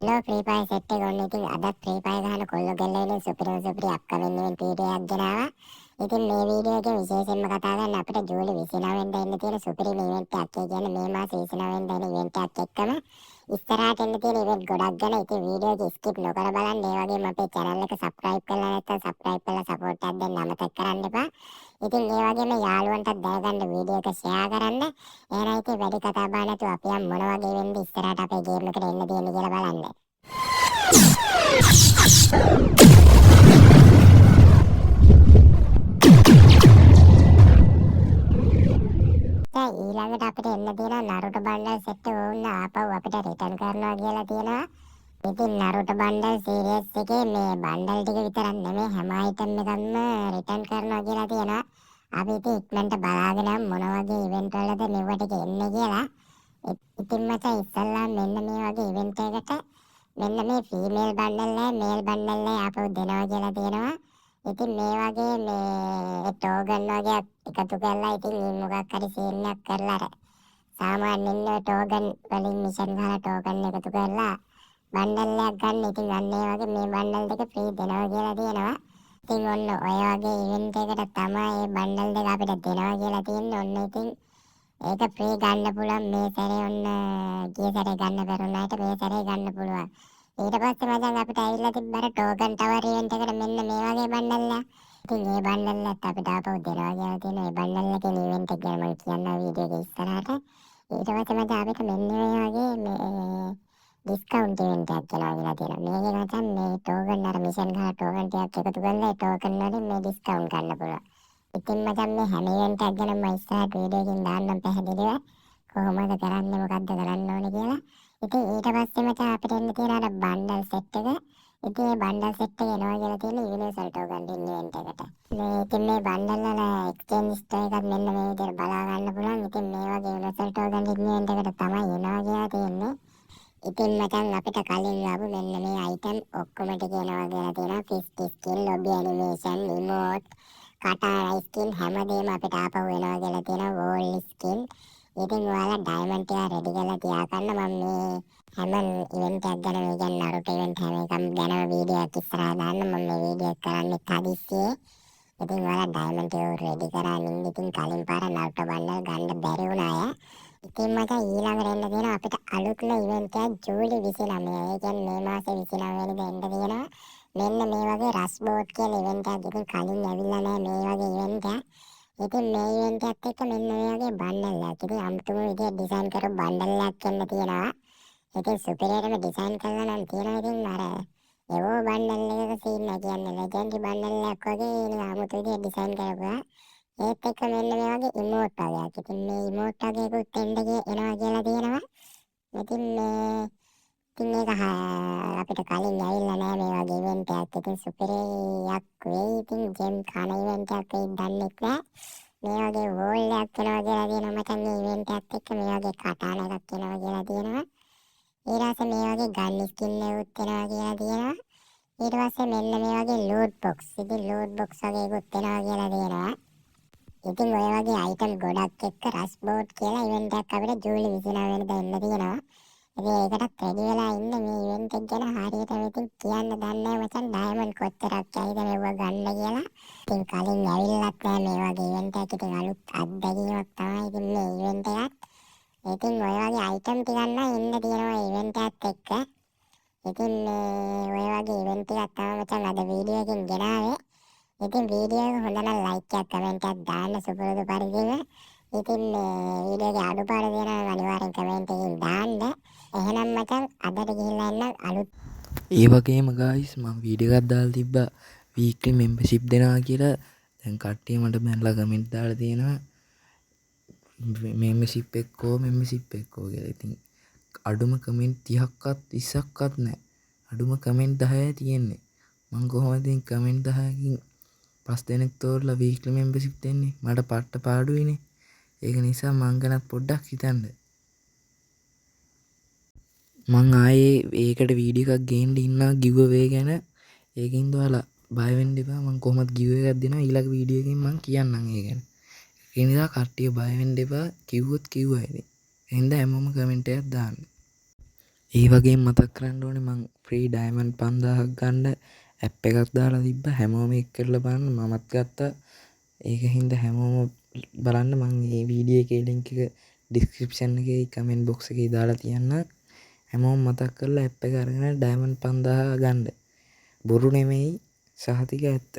Hello Free Fire set එක ඔන්න ඉතින් අදත් Free Fire ගහන කොල්ලෝ ගැල්ලෙන්නේ සුපිරි අප්කමින් ඉවෙන්ට් වීඩියෝ එකක් ගෙනාවා. ඉතින් මේ වීඩියෝ එකේ විශේෂයෙන්ම කතා කරන්න අපිට ජූලි 29 වෙනිදා එන්න තියෙන සුපිරිම ඉවෙන්ට් එකක්. ඒ කියන්නේ මේ මාසේ 29 වෙනිදා එන ඉවෙන්ට් එකක් එක්කම ඉස්සරහට එන්න තියෙන ඉවෙන්ට් ගොඩක් ගැන. ඉතින් වීඩියෝ එක ස්කිප් නොකර බලන්න. ඒ වගේම අපේ channel එක subscribe කරලා නැත්නම් subscribe කරලා support එකක් දෙන්න අමතක කරන්න එපා. ඉතින් ඒ වගේම යාළුවන්ටත් දැනගන්න වීඩියෝ එක share කරන්න. එහෙනම් ඉතින් වැඩි කතා බහ නැතුව අපි යමු මොන වගේ ඉවෙන්ට් ඉස්සරහට අපේ ගේම් එකට එන්න තියෙන්නේ කියලා බලන්න. ඊළඟට අපිට එන්න තියෙන නරුටෝ බණ්ඩල් සෙට් එක වුණ ආපහු අපිට රිටර්න් කරනවා කියලා තියෙනවා. ඉතින් නරුටෝ බණ්ඩල් සීරීස් එකේ මේ බණ්ඩල් ටික විතරක් නෙමෙයි හැම අයිටම් එකක්ම රිටර්න් කරනවා කියලා තියෙනවා. අපි ඉතින් ඉක්මනට බලාගෙන මොන වගේ ඉවෙන්ට් වලද මෙව ටික එන්නේ කියලා. ඉතින් මචං ඉස්සල්ලාම මෙන්න මේ වගේ ඉවෙන්ට් එකකට මෙන්න මේ ෆීමේල් බණ්ඩල් එක මේල් බණ්ඩල් එක ආපහු දෙනවා කියලා තියෙනවා. ඉතින් මේ වගේ මේ ටෝගන් වගේ එකතු කරලා ඉතින් මොකක් හරි සීන් එකක් කරලා අර සාමාන්‍යයෙන් ටෝගන් වලින් මිෂන් ගහලා ටෝගන් එකතු කරලා බණ්ඩල් එකක් ගන්න. ඉතින් අන්න ඒ වගේ මේ බණ්ඩල් දෙක ෆ්‍රී දෙනවා කියලා තියෙනවා. ඉතින් ඔන්න ඔය වගේ ඉවෙන්ට් එකකට තමයි මේ බණ්ඩල් දෙක අපිට දෙනවා කියලා තියෙන්නේ. ඔන්න ඉතින් ඒක ෆ්‍රී ගන්න පුළුවන් මේ සැරේ ඔන්න ගිය සැරේ ගන්න බැරුණාට මේ සැරේ ගන්න පුළුවන්. ඊට පස්සේ මචං අපිට ඇවිල්ලා තිබ්බර ටෝකන් ටවර් ඉවෙන්ට් එකට මෙන්න මේ වගේ බණ්ඩල් එකක්. ඉතින් මේ බණ්ඩල් එකත් අපිට ආපහු දෙනවා කියලා තියෙනවා. මේ බණ්ඩල් එකේ ඉවෙන්ට් එක ගැන මම කියන්නම් වීඩියෝ එකේ ඉස්සරහට. ඊට පස්සේ මචං අපිට මෙන්න මේ වගේ මේ ඩිස්කවුන්ට් ඉවෙන්ට් එකක් ගෙනවා කියලා තියෙනවා. මේකේ මචං මේ ටෝකන් අර මිෂන් ගහ ටෝකන් ටිකක් එකතු කරලා ඒ ටෝකන් වලින් මේ ඩිස්කවුන්ට් ගන්න පුළුවන්. ඉතින් මචං මේ හැම ඉවෙන්ට් එකක් ගැන මම ඉස්සරහට වීඩියෝ එකකින් දාන්නම් පැහැදිලිව. කොහොමද කරන්නේ මොකද්ද කරන්න ඕනේ කියලා. ඉතින් ඊට පස්සේ මචං අපිට එන්න තියෙන අර බණ්ඩල් සෙට් එක. ඉතින් මේ බණ්ඩල් සෙට් එක එනවා කියලා තියෙන යුනිවර්සල් ටෝකන් ඉවෙන්ට් එකට. මේ ඉතින් මේ බණ්ඩල් වල එක්ස්චේන්ජ් ස්ටෝර් එකක් මෙන්න මේ විදිහට බලා ගන්න පුළුවන්. ඉතින් මේ වගේ යුනිවර්සල් ටෝකන් ඉවෙන්ට් එකට තමයි එනවා කියලා තියෙන්නේ. ඉතින් මචං අපිට කලින් ආපු මෙන්න මේ අයිටම් ඔක්කොම ටික එනවා කියලා තියෙනවා. 50 ස්කින්, ලොබි ඇනිමේෂන්, ඉමෝට්, කටාරා ස්කින් හැමදේම අපිට ආපහු එනවා කියලා තියෙනවා. Wall skin. ඉතින් ඔයාලා ඩයමන්ඩ් ටික රෙඩි කරලා තියාගන්න. මම මේ හැම ඉවෙන්ට් එකක් ගැන මේ කියන්නේ නරුටෝ ඉවෙන්ට් හැම එකම ගැන වීඩියෝ එකක් ඉස්සරහා දාන්න. මම මේ වීඩියෝ එක කරන්නේ හදිස්සියේ. ඉතින් ඔයාලා ඩයමන්ඩ් ටික රෙඩි කරගෙන ඉතින් කලින් පාර නරුටෝ බණ්ඩල් ගන්න බැරි වුණා අය. ඉතින් මචං ඊළඟට එන්න තියෙනවා අපිට අලුත්ම ඉවෙන්ට් එකක් ජූලි 29. ඒ කියන්නේ මේ මාසේ 29 වෙනිදා එන්න තියෙනවා. මෙන්න මේ වගේ රස් බෝට් කියලා ඉවෙන්ට් එකක්. ඉතින් කලින් ඇවිල්ලා නැහැ මේ වගේ ඉවෙන්ට් එකක්. ඉතින් මේ ඉවෙන්ට් එකත් එක්ක මෙන්න මේ වගේ බණ්ඩල් එකක්. ඉතින් අමුතුම විදියට ඩිසයින් කරපු බණ්ඩල් එකක් එන්න තියෙනවා. ඉතින් සුපිරියටම ඩිසයින් කරලා නම් තියෙනවා. ඉතින් අර ඒවෝ බණ්ඩල් එකක සීන් එක කියන්නේ ලෙජන්ඩරි බණ්ඩල් එකක් වගේ නිකන් අමුතු විදියට ඩිසයින් කරපුවා. ඒත් එක්ක මෙන්න මේ වගේ ඉමෝට් වගේක්. ඉතින් මේ ඉමෝට් වගේකුත් එනවා කියලා තියෙනවා. ඉතින් මේක අපිට කලින් ඇවිල්ලා නෑ මේ වගේ ඉවෙන්ට් එකක්. ඉතින් සුපිරියක් වෙයි. ඉතින් ජෙම් කන ඉවෙන්ට් එකක් වෙයි දන්නේ නැහැ. මේ වගේ වෝල් එකක් එනවා කියලා තියෙනවා මචං මේ ඉවෙන්ට් එකත් එක්ක මේ වගේ කටාන එකක් එනවා කියලා තියෙනවා. ඊට පස්සේ මේ වගේ ගන් ස්කින් එකක් එනවා කියලා තියෙනවා. ඊට පස්සේ මෙන්න මේ වගේ ලූට් බොක්ස්. ඉතින් ලූට් බොක්ස් වගේකුත් එනවා කියලා තියෙනවා. ඉතින් ඔය වගේ අයිටම් ගොඩක් එක්ක රස් බෝට් කියලා ඉවෙන්ට් එකක් අපිට ජූලි 29 වෙනිදා එන්න තියෙනවා. ඉතින් ඒකටත් රෙඩි වෙලා ඉන්න මේ ඉවෙන්ට් එක ගැන හරියටම ඉතින් කියන්න දන්නේ නැහැ මචං ඩයමන්ඩ් කොච්චරක් ඇයිද මේව ගන්න කියලා. ඉතින් කලින් ඇවිල්ලත් නැහැ මේ වගේ ඉවෙන්ට් එකක්. ඉතින් අලුත් අත්දැකීමක් තමයි ඉතින් මේ ඉවෙන්ට් එකත්. ඉතින් ඔය වගේ අයිටම් ටිකක් නම් එන්න තියෙනවා ඉවෙන්ට් එකත් එක්ක. ඉතින් ඔය වගේ ඉවෙන්ට් එකක් තමයි මචං අද වීඩියෝ එකකින් ගෙනාවේ. ඉතින් වීඩියෝ එක හොඳ නම් ලයික් එකක් කමෙන්ට් එකක් දාන්න සුපුරුදු පරිදිම. ඉතින් වීඩියෝ එකේ අඩුපාඩු තියෙනවා අනිවාර්යෙන් කමෙන්ට් එකකින් දාන්න. එහෙනම් මචං අදට ගිහිල්ලා එන්න අලුත් ඒ වගේම ගයිස් මම වීඩියෝ එකක් දාලා තිබ්බා වීක්ලි මෙම්බර්ෂිප් දෙනවා කියලා. දැන් කට්ටිය මට බැලලා කමෙන්ට් දාලා තියෙනවා මෙම්බර්ෂිප් එක්කෝ කියලා. ඉතින් අඩුම කමෙන්ට් 30ක්වත් 20ක්වත් නැහැ. අඩුම කමෙන්ට් 10යි තියෙන්නේ. මම කොහොමද ඉතින් කමෙන්ට් 10කින් 5 දෙනෙක් තෝරලා වීක්ලි මෙම්බර්ෂිප් දෙන්නේ? මට පට්ට පාඩුයිනේ. ඒක නිසා මං ගැනත් පොඩ්ඩක් හිතන්න. මං ආයේ ඒකට වීඩියෝ එකක් ගේන්න ඉන්නවා giveaway ගැන. ඒකින්ද ඔයාලා බය වෙන්න එපා. මං කොහොමද giveaway එකක් දෙනවා ඊළඟ වීඩියෝ එකකින් මං කියන්නම් ඒ ගැන. ඒ නිසා කට්ටිය බය වෙන්න එපා. කිව්වොත් කිව්වා ඉතින්. එහෙනම් හැමෝම කමෙන්ට් එකක් දාන්න. ඒ වගේ මතක් කරන්න ඕනේ මං ෆ්‍රී ඩයමන්ඩ් 5000ක් ගන්න ඇප් එකක් දාලා තිබ්බා. හැමෝම ඒක කරලා බලන්න. මමත් ගත්තා. ඒක හින්දා හැමෝම බලන්න. මං මේ වීඩියෝ එකේ link එක description එකේ comment box එකේ දාලා තියන්නම්. හැමෝම මතක් කරලා ඇප් එක අරගෙන ඩයමන්ඩ් 5000 ගන්න. බොරු නෙමෙයි, සහතික ඇත්ත.